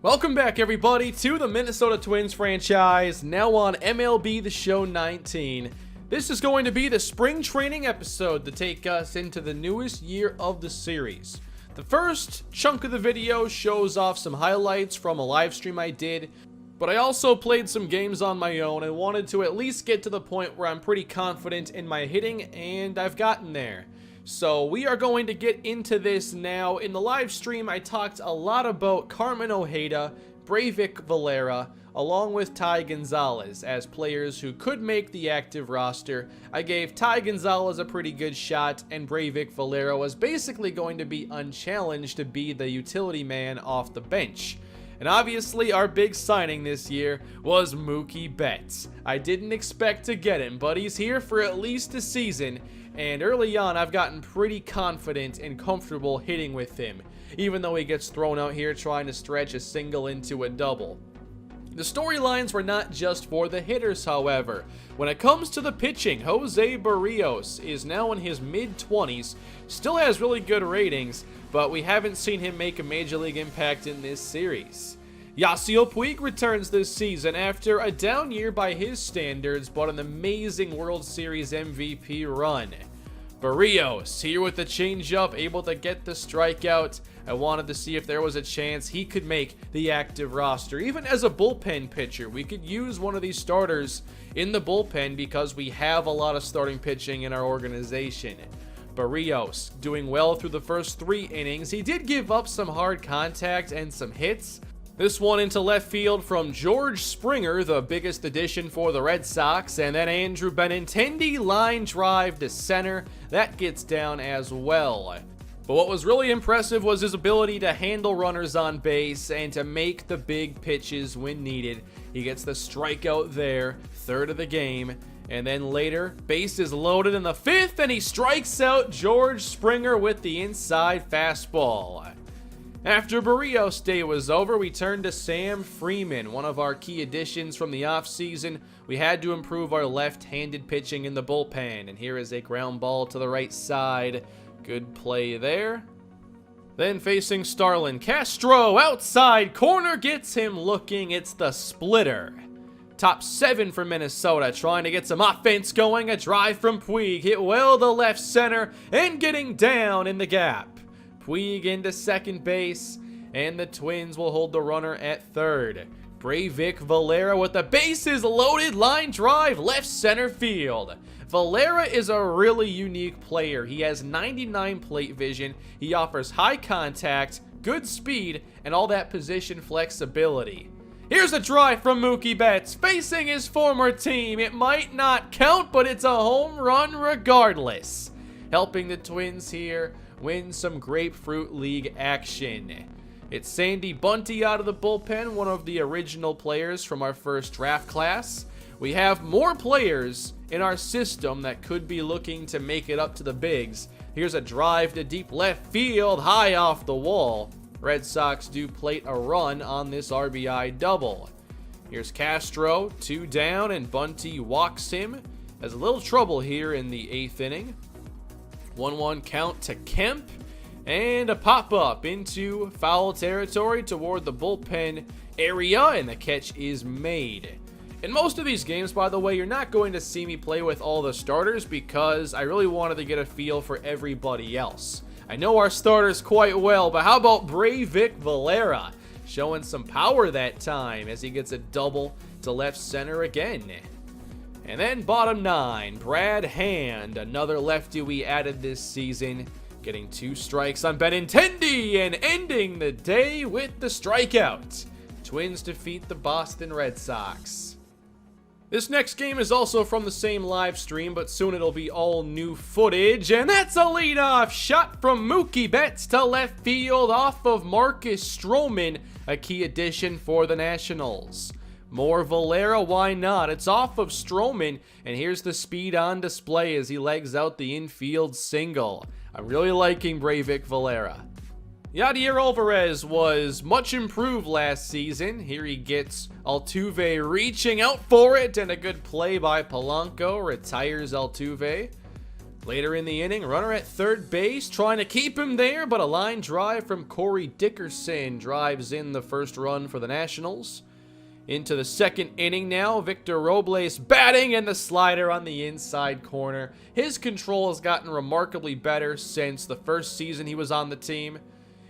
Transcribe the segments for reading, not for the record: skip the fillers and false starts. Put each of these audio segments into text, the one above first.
Welcome back, everybody, to the Minnesota Twins franchise, now on MLB The Show 19. This is going to be the spring training episode to take us into the newest year of the series. The first chunk of the video shows off some highlights from a live stream I did, but I also played some games on my own and wanted to at least get to the point where I'm pretty confident in my hitting, and I've gotten there. So we are going to get into this now. In the live stream, I talked a lot about Carmen Ojeda, Breivik Valera, along with Ty Gonzalez as players who could make the active roster. I gave Ty Gonzalez a pretty good shot, and Breivik Valera was basically going to be unchallenged to be the utility man off the bench. And obviously our big signing this year was Mookie Betts. I didn't expect to get him, but he's here for at least a season. And early on, I've gotten pretty confident and comfortable hitting with him, even though he gets thrown out here trying to stretch a single into a double. The storylines were not just for the hitters, however. When it comes to the pitching, Jose Barrios is now in his mid-20s, still has really good ratings, but we haven't seen him make a major league impact in this series. Yasiel Puig returns this season after a down year by his standards, but an amazing World Series MVP run. Barrios here with the changeup, able to get the strikeout. I wanted to see if there was a chance he could make the active roster. Even as a bullpen pitcher, we could use one of these starters in the bullpen because we have a lot of starting pitching in our organization. Barrios doing well through the first 3 innings. He did give up some hard contact and some hits. This one into left field from George Springer, the biggest addition for the Red Sox, and then Andrew Benintendi line drive to center. That gets down as well. But what was really impressive was his ability to handle runners on base and to make the big pitches when needed. He gets the strikeout there, 3rd of the game, and then later, base is loaded in the 5th, and he strikes out George Springer with the inside fastball. After Barrios' day was over, we turned to Sam Freeman, one of our key additions from the offseason. We had to improve our left-handed pitching in the bullpen, and here is a ground ball to the right side. Good play there. Then facing Starlin Castro, outside corner, gets him looking. It's the splitter. Top 7 for Minnesota, trying to get some offense going. A drive from Puig, hit well to left center, and getting down in the gap. Puig into second base, and the Twins will hold the runner at 3rd. Breivik Valera with the bases loaded, line drive, left center field. Valera is a really unique player. He has 99 plate vision, he offers high contact, good speed, and all that position flexibility. Here's a drive from Mookie Betts, facing his former team. It might not count, but it's a home run regardless. Helping the Twins here win some Grapefruit League action. It's Sandy Bunty out of the bullpen, one of the original players from our first draft class. We have more players in our system that could be looking to make it up to the bigs. Here's a drive to deep left field, high off the wall. Red Sox do plate a run on this RBI double. Here's Castro, 2 down, and Bunty walks him. Has a little trouble here in the 8th inning. 1-1 count to Kemp, and a pop-up into foul territory toward the bullpen area, and the catch is made. In most of these games, by the way, you're not going to see me play with all the starters because I really wanted to get a feel for everybody else. I know our starters quite well, but how about Breivik Valera? Showing some power that time as he gets a double to left center again. And then bottom 9, Brad Hand, another lefty we added this season, getting 2 strikes on Benintendi and ending the day with the strikeout. Twins defeat the Boston Red Sox. This next game is also from the same live stream, but soon it'll be all new footage, and that's a leadoff shot from Mookie Betts to left field off of Marcus Stroman, a key addition for the Nationals. More Valera, why not? It's off of Stroman, and here's the speed on display as he legs out the infield single. I'm really liking Breivik Valera. Yadier Alvarez was much improved last season. Here he gets Altuve reaching out for it, and a good play by Polanco retires Altuve. Later in the inning, runner at third base, trying to keep him there, but a line drive from Corey Dickerson drives in the first run for the Nationals. Into the second inning now, Victor Robles batting, and the slider on the inside corner. His control has gotten remarkably better since the first season he was on the team.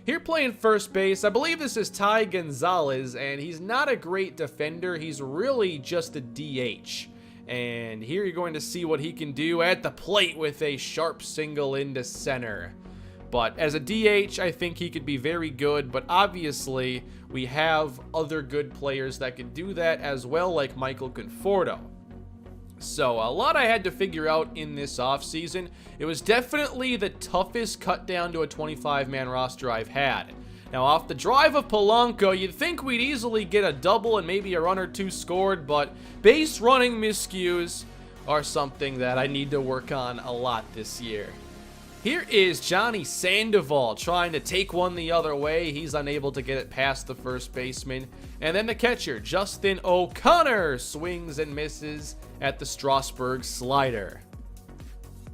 Here playing first base, I believe this is Ty Gonzalez, and he's not a great defender. He's really just a DH. And here you're going to see what he can do at the plate with a sharp single into center. But as a DH, I think he could be very good, but obviously we have other good players that could do that as well, like Michael Conforto. So a lot I had to figure out in this offseason. It was definitely the toughest cut down to a 25-man roster I've had. Now, off the drive of Polanco, you'd think we'd easily get a double and maybe a run or two scored, but base running miscues are something that I need to work on a lot this year. Here is Johnny Sandoval trying to take one the other way. He's unable to get it past the first baseman. And then the catcher, Justin O'Connor, swings and misses at the Strasburg slider.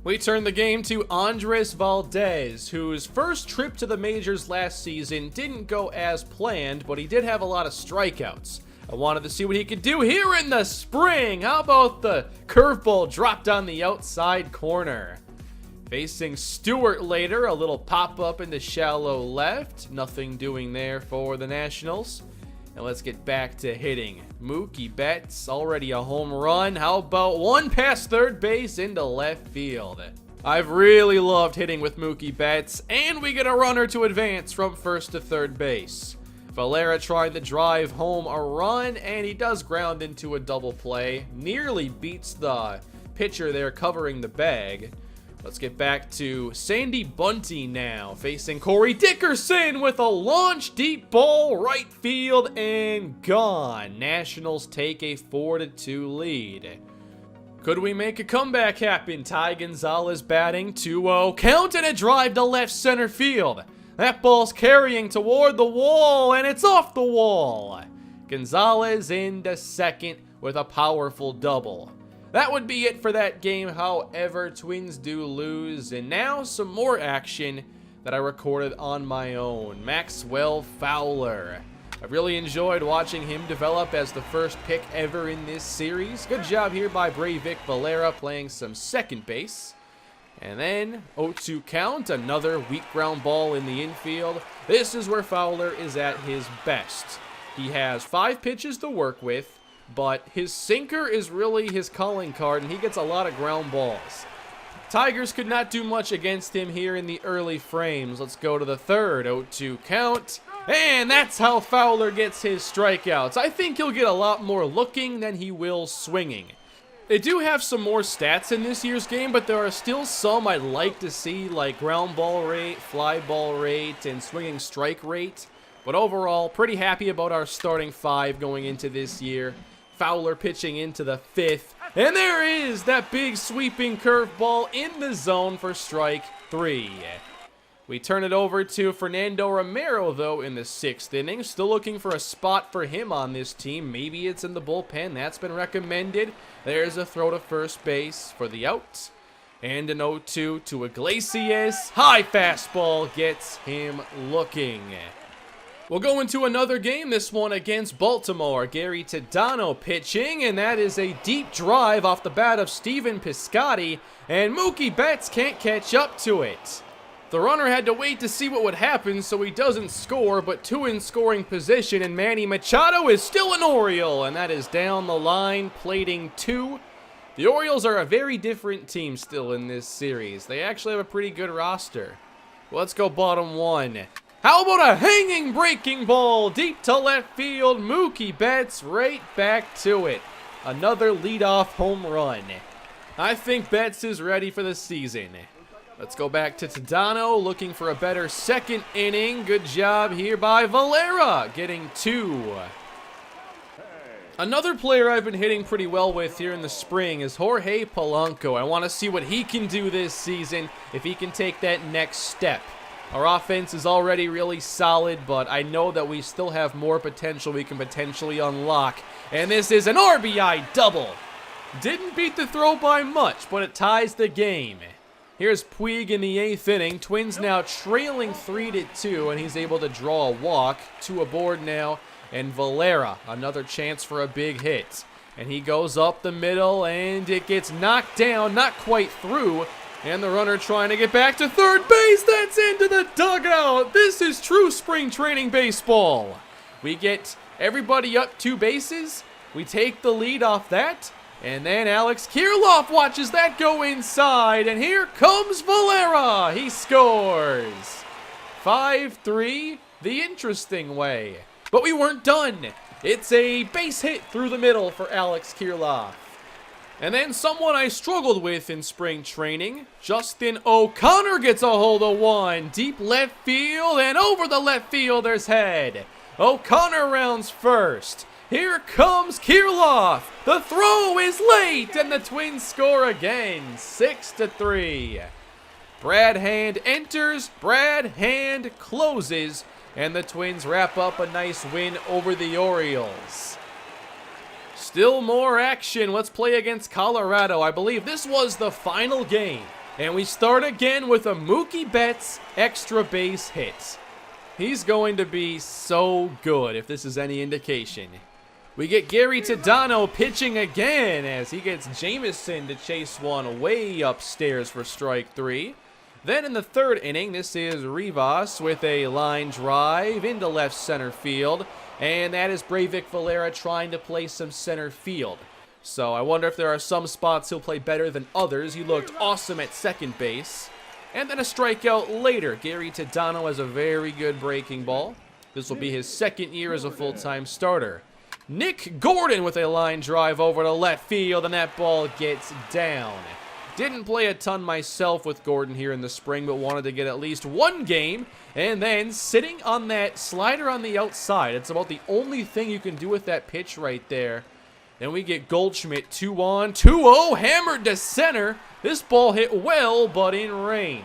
We turn the game to Andres Valdez, whose first trip to the majors last season didn't go as planned, but he did have a lot of strikeouts. I wanted to see what he could do here in the spring. How about the curveball dropped on the outside corner? Facing Stewart later, a little pop-up into shallow left. Nothing doing there for the Nationals. And let's get back to hitting. Mookie Betts, already a home run. How about one past third base into left field? I've really loved hitting with Mookie Betts, and we get a runner to advance from first to third base. Valera trying to drive home a run, and he does ground into a double play. Nearly beats the pitcher there covering the bag. Let's get back to Sandy Bunty now, facing Corey Dickerson with a launch deep ball right field and gone. Nationals take a 4-2 lead. Could we make a comeback happen? Ty Gonzalez batting, 2-0 count, and a drive to left center field. That ball's carrying toward the wall, and it's off the wall. Gonzalez into second with a powerful double. That would be it for that game. However, Twins do lose. And now some more action that I recorded on my own. Maxwell Fowler. I really enjoyed watching him develop as the first pick ever in this series. Good job here by Breivik Valera playing some second base. And then 0-2 count, another weak ground ball in the infield. This is where Fowler is at his best. He has 5 pitches to work with, but his sinker is really his calling card, and he gets a lot of ground balls. Tigers could not do much against him here in the early frames. Let's go to the third, 0-2 count. And that's how Fowler gets his strikeouts. I think he'll get a lot more looking than he will swinging. They do have some more stats in this year's game, but there are still some I'd like to see, like ground ball rate, fly ball rate, and swinging strike rate. But overall, pretty happy about our starting 5 going into this year. Fowler pitching into the 5th. And there is that big sweeping curveball in the zone for strike 3. We turn it over to Fernando Romero, though, in the 6th inning. Still looking for a spot for him on this team. Maybe it's in the bullpen. That's been recommended. There's a throw to first base for the out. And an 0-2 to Iglesias. High fastball gets him looking. We'll go into another game, this one against Baltimore. Gary Tadano pitching, and that is a deep drive off the bat of Steven Piscotty, and Mookie Betts can't catch up to it. The runner had to wait to see what would happen so he doesn't score, but 2 in scoring position, and Manny Machado is still an Oriole, and that is down the line, plating 2. The Orioles are a very different team still in this series. They actually have a pretty good roster. Let's go bottom 1. How about a hanging breaking ball deep to left field? Mookie Betts right back to it. Another leadoff home run. I think Betts is ready for the season. Let's go back to Tadano, looking for a better second inning. Good job here by Valera, getting 2. Another player I've been hitting pretty well with here in the spring is Jorge Polanco. I want to see what he can do this season, if he can take that next step. Our offense is already really solid, but I know that we still have more potential we can potentially unlock. And this is an RBI double. Didn't beat the throw by much, but it ties the game. Here's Puig in the 8th inning. Twins now trailing 3-2, and he's able to draw a walk. 2 aboard now, and Valera, another chance for a big hit. And he goes up the middle, and it gets knocked down, not quite through. And the runner trying to get back to third base. That's into the dugout. This is true spring training baseball. We get everybody up 2 bases. We take the lead off that. And then Alex Kirilloff watches that go inside. And here comes Valera. He scores. 5-3 the interesting way. But we weren't done. It's a base hit through the middle for Alex Kirilloff. And then someone I struggled with in spring training, Justin O'Connor gets a hold of one. Deep left field and over the left fielder's head. O'Connor rounds first. Here comes Kirilloff. The throw is late and the Twins score again, 6-3. Brad Hand enters, Brad Hand closes, and the Twins wrap up a nice win over the Orioles. Still more action. Let's play against Colorado. I believe this was the final game. And we start again with a Mookie Betts extra base hit. He's going to be so good if this is any indication. We get Gary Tadano pitching again as he gets Jameson to chase one way upstairs for strike 3. Then in the 3rd inning, this is Rivas with a line drive into left center field. And that is Breivik Valera trying to play some center field. So I wonder if there are some spots he'll play better than others. He looked awesome at second base. And then a strikeout later. Gary Tadano has a very good breaking ball. This will be his 2nd year as a full-time starter. Nick Gordon with a line drive over to left field, and that ball gets down. Didn't play a ton myself with Gordon here in the spring, but wanted to get at least one game. And then sitting on that slider on the outside. It's about the only thing you can do with that pitch right there. Then we get Goldschmidt 2-1, 2-0, hammered to center. This ball hit well, but in range.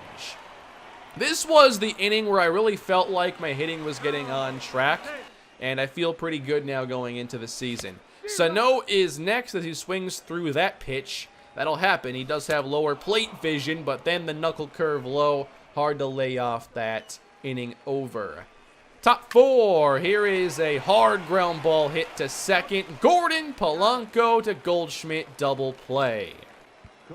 This was the inning where I really felt like my hitting was getting on track. And I feel pretty good now going into the season. Sano is next as he swings through that pitch. That'll happen. He does have lower plate vision, but then the knuckle curve low. Hard to lay off that inning over. Top 4. Here is a hard ground ball hit to second. Gordon, Polanco to Goldschmidt, double play.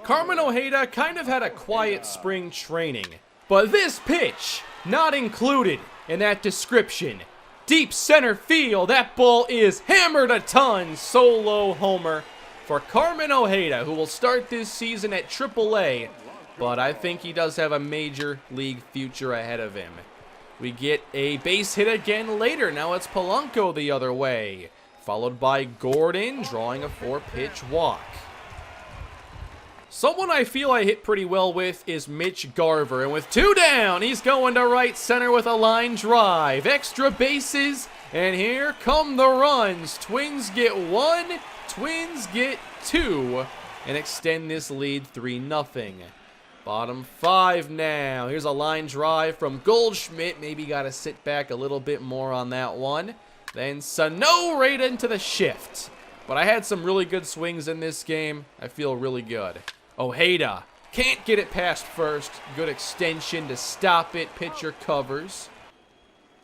Carmen Ojeda kind of had a quiet spring training. But this pitch, not included in that description. Deep center field. That ball is hammered a ton. Solo homer for Carmen Ojeda, who will start this season at AAA, but I think he does have a major league future ahead of him. We get a base hit again later. Now it's Polanco the other way, followed by Gordon drawing a 4-pitch walk. Someone I feel I hit pretty well with is Mitch Garver, and with 2 down, he's going to right center with a line drive. Extra bases, and here come the runs. Twins get 1, Twins get 2, and extend this lead 3-0. Bottom 5 now. Here's a line drive from Goldschmidt. Maybe got to sit back a little bit more on that one. Then Sano right into the shift. But I had some really good swings in this game. I feel really good. Ojeda can't get it past first. Good extension to stop it. Pitcher covers.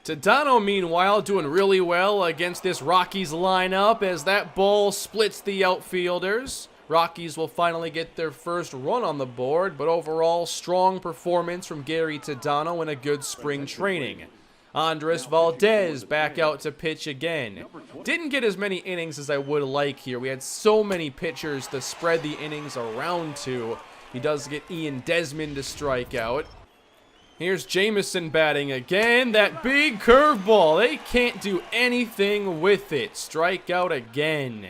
Tadano, meanwhile, doing really well against this Rockies lineup as that ball splits the outfielders. Rockies will finally get their first run on the board, but overall, strong performance from Gary Tadano in a good spring training. Andres Valdez back out to pitch again. Didn't get as many innings as I would like here. We had so many pitchers to spread the innings around to. He does get Ian Desmond to strike out. Here's Jameson batting again. That big curveball. They can't do anything with it. Strike out again.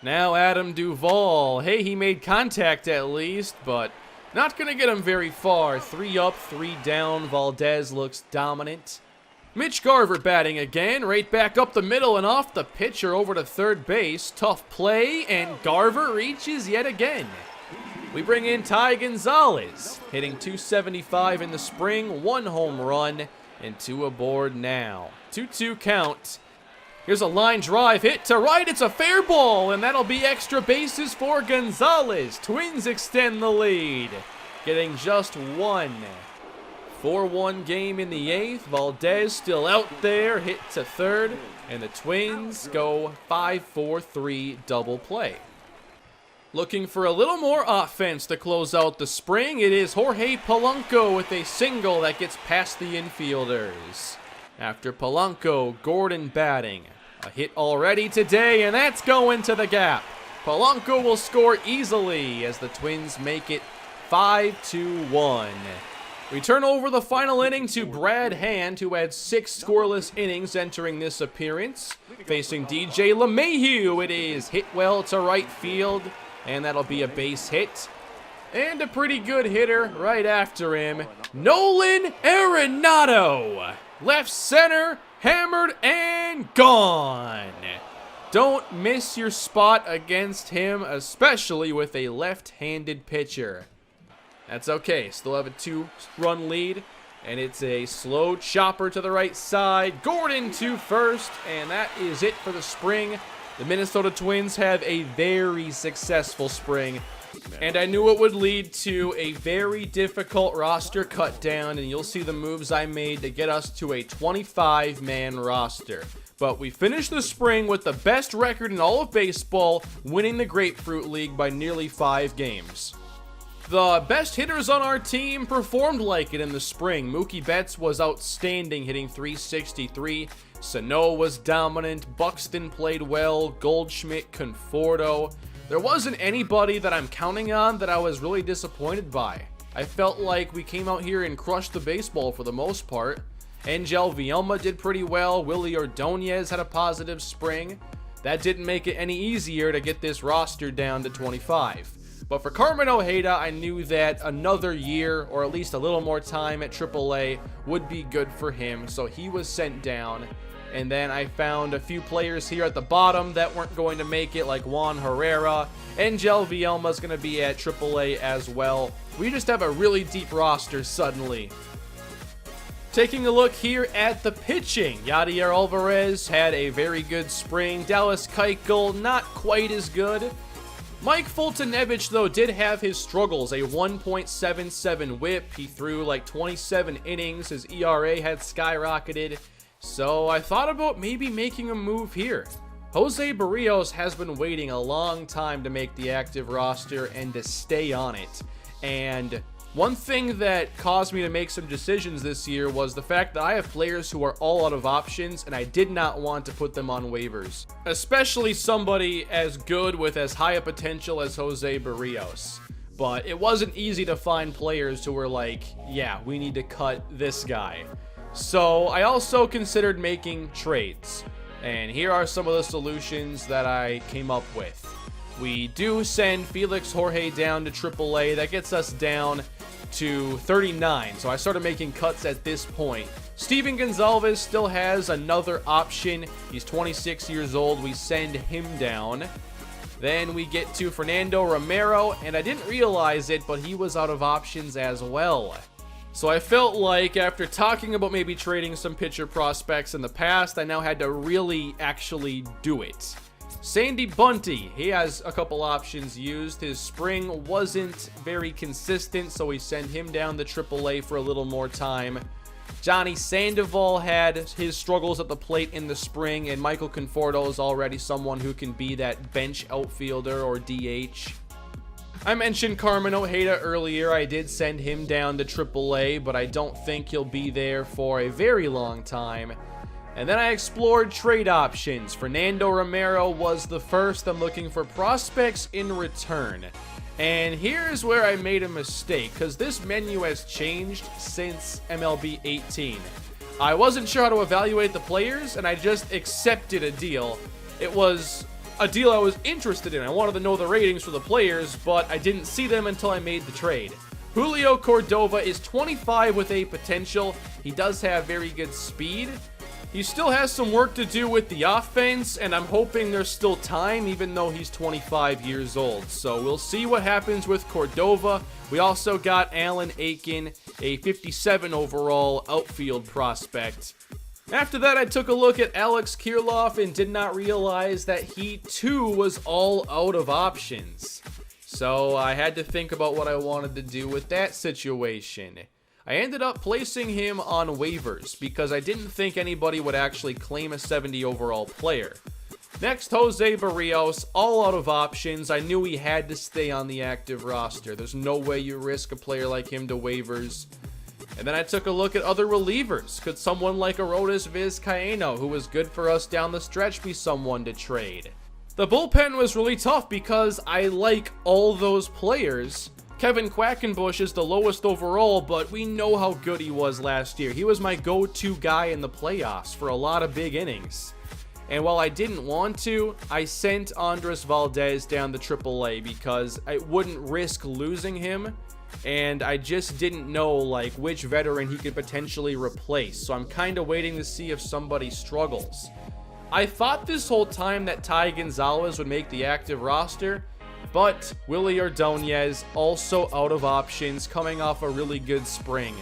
Now Adam Duvall. Hey, he made contact at least, but not going to get him very far. 3 up, 3 down. Valdez looks dominant. Mitch Garver batting again, right back up the middle and off the pitcher over to third base. Tough play, and Garver reaches yet again. We bring in Ty Gonzalez, hitting .275 in the spring, 1 home run, and 2 aboard now. 2-2 count. Here's a line drive hit to right. It's a fair ball, and that'll be extra bases for Gonzalez. Twins extend the lead. getting just one. 4-1 game in the 8th. Valdez still out there, hit to third, and the Twins go 5-4-3 double play. Looking for a little more offense to close out the spring, it is Jorge Polanco with a single that gets past the infielders. After Polanco, Gordon batting. A hit already today, and that's going to the gap. Polanco will score easily as the Twins make it 5-1. We turn over the final inning to Brad Hand, who had 6 scoreless innings entering this appearance. Facing DJ LeMahieu, it is hit well to right field, and that'll be a base hit. And a pretty good hitter right after him, Nolan Arenado. Left center, hammered and gone. Don't miss your spot against him, especially with a left-handed pitcher. That's okay, still have a 2-run lead, and it's a slow chopper to the right side. Gordon to first, and that is it for the spring. The Minnesota Twins have a very successful spring, and I knew it would lead to a very difficult roster cut down, and you'll see the moves I made to get us to a 25-man roster. But we finished the spring with the best record in all of baseball, winning the Grapefruit League by nearly 5 games. The best hitters on our team performed like it in the spring. Mookie Betts was outstanding, hitting .363. Sano was dominant. Buxton played well. Goldschmidt, Conforto. There wasn't anybody that I'm counting on that I was really disappointed by. I felt like we came out here and crushed the baseball for the most part. Angel Villalma did pretty well. Willie Ordonez had a positive spring. That didn't make it any easier to get this roster down to 25. But for Carmen Ojeda, I knew that another year, or at least a little more time at AAA, would be good for him, so he was sent down. And then I found a few players here at the bottom that weren't going to make it, like Juan Herrera. Angel Villalma's going to be at AAA as well. We just have a really deep roster suddenly. Taking a look here at the pitching, Yadier Alvarez had a very good spring. Dallas Keuchel, not quite as good. Mike FOLTYNEWICZ, though, did have his struggles. A 1.77 whip. He threw like 27 innings. His ERA had skyrocketed. So I thought about maybe making a move here. Jose Barrios has been waiting a long time to make the active roster and to stay on it. And one thing that caused me to make some decisions this year was the fact that I have players who are all out of options, and I did not want to put them on waivers. Especially somebody as good with as high a potential as Jose Barrios. But it wasn't easy to find players who were like, yeah, we need to cut this guy. So I also considered making trades. And here are some of the solutions that I came up with. We do send Felix Jorge down to AAA. That gets us down to 39. So I started making cuts at this point. Steven Gonzalez still has another option. He's 26 years old. We send him down. Then we get to Fernando Romero, and I didn't realize it, but he was out of options as well. So I felt like after talking about maybe trading some pitcher prospects in the past, I now had to really actually do it. Sandy Bunty, he has a couple options used. His spring wasn't very consistent, so we send him down to AAA for a little more time. Johnny Sandoval had his struggles at the plate in the spring, and Michael Conforto is already someone who can be that bench outfielder or DH. I mentioned Carmen Ojeda earlier. I did send him down to AAA, but I don't think he'll be there for a very long time. And then I explored trade options. Fernando Romero was the first. I'm looking for prospects in return. And here's where I made a mistake, because this menu has changed since MLB 18. I wasn't sure how to evaluate the players, and I just accepted a deal. It was a deal I was interested in. I wanted to know the ratings for the players, but I didn't see them until I made the trade. Julio Cordova is 25 with a potential. He does have very good speed. He still has some work to do with the offense, and I'm hoping there's still time, even though he's 25 years old. So we'll see what happens with Cordova. We also got Alan Aiken, a 57 overall outfield prospect. After that, I took a look at Alex Kirilloff and did not realize that he too was all out of options. So I had to think about what I wanted to do with that situation. I ended up placing him on waivers because I didn't think anybody would actually claim a 70 overall player. Next, Jose Barrios, all out of options. I knew he had to stay on the active roster. There's no way you risk a player like him to waivers. And then I took a look at other relievers. Could someone like Arodys Vizcaino, who was good for us down the stretch, be someone to trade? The bullpen was really tough because I like all those players. Kevin Quackenbush is the lowest overall, but we know how good he was last year. He was my go-to guy in the playoffs for a lot of big innings. And while I didn't want to, I sent Andres Valdez down to AAA because I wouldn't risk losing him. And I just didn't know like which veteran he could potentially replace. So I'm kind of waiting to see if somebody struggles. I thought this whole time that Ty Gonzalez would make the active roster, but Willie Ordonez also out of options, coming off a really good spring.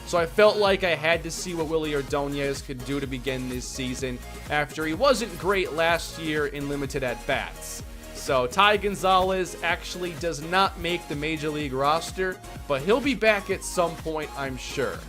So I felt like I had to see what Willie Ordonez could do to begin this season after he wasn't great last year in limited at-bats. So Ty Gonzalez actually does not make the Major League roster, but he'll be back at some point, I'm sure.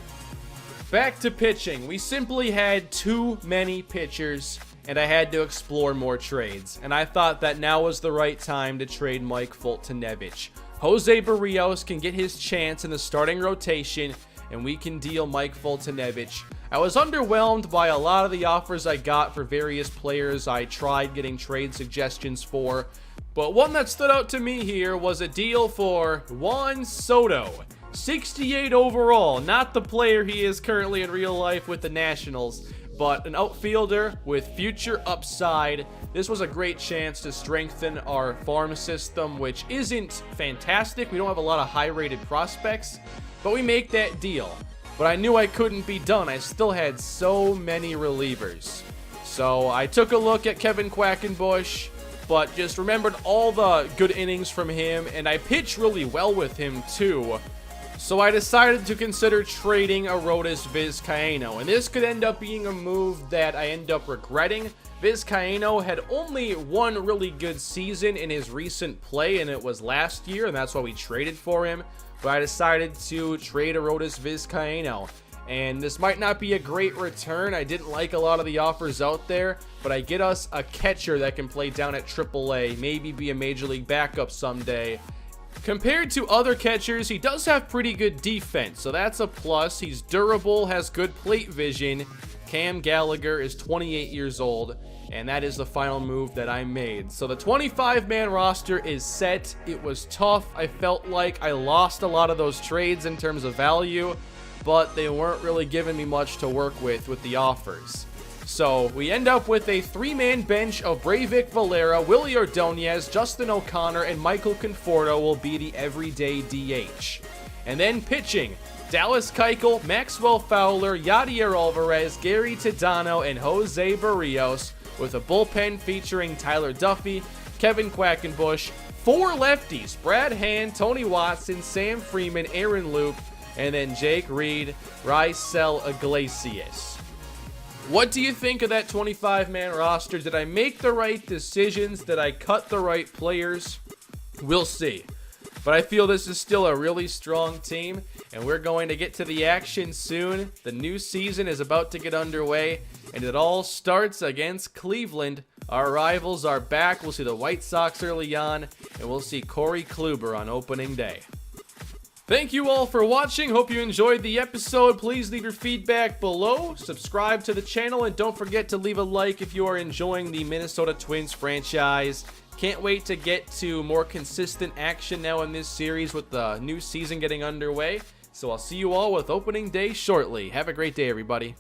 Back to pitching. We simply had too many pitchers, and I had to explore more trades. And I thought that now was the right time to trade Mike FOLTYNEWICZ. Jose Barrios can get his chance in the starting rotation, and we can deal Mike FOLTYNEWICZ. I was underwhelmed by a lot of the offers I got for various players I tried getting trade suggestions for, but one that stood out to me here was a deal for Juan Soto. 68 overall, not the player he is currently in real life with the Nationals, but an outfielder with future upside. This was a great chance to strengthen our farm system, which isn't fantastic. We don't have a lot of high-rated prospects, but we make that deal. But I knew I couldn't be done. I still had so many relievers. So I took a look at Kevin Quackenbush, but just remembered all the good innings from him, and I pitched really well with him too. So I decided to consider trading Arodys Vizcaino, and this could end up being a move that I end up regretting. Vizcaino had only one really good season in his recent play, and it was last year, and that's why we traded for him. But I decided to trade Arodys Vizcaino, and this might not be a great return. I didn't like a lot of the offers out there, but I get us a catcher that can play down at AAA, maybe be a Major League backup someday. Compared to other catchers, he does have pretty good defense, so that's a plus. He's durable, has good plate vision. Cam Gallagher is 28 years old, and that is the final move that I made. So the 25-man roster is set. It was tough. I felt like I lost a lot of those trades in terms of value, but they weren't really giving me much to work with the offers. So we end up with a 3-man bench of Breivik Valera, Willie Ordonez, Justin O'Connor, and Michael Conforto will be the everyday DH. And then pitching, Dallas Keuchel, Maxwell Fowler, Yadier Alvarez, Gary Tadano, and Jose Barrios, with a bullpen featuring Tyler Duffy, Kevin Quackenbush, 4 lefties, Brad Hand, Tony Watson, Sam Freeman, Aaron Loup, and then Jake Reed, Raisel Iglesias. What do you think of that 25-man roster? Did I make the right decisions? Did I cut the right players? We'll see. But I feel this is still a really strong team, and we're going to get to the action soon. The new season is about to get underway, and it all starts against Cleveland. Our rivals are back. We'll see the White Sox early on, and we'll see Corey Kluber on opening day. Thank you all for watching. Hope you enjoyed the episode. Please leave your feedback below. Subscribe to the channel, and don't forget to leave a like if you are enjoying the Minnesota Twins franchise. Can't wait to get to more consistent action now in this series with the new season getting underway. So I'll see you all with opening day shortly. Have a great day, everybody.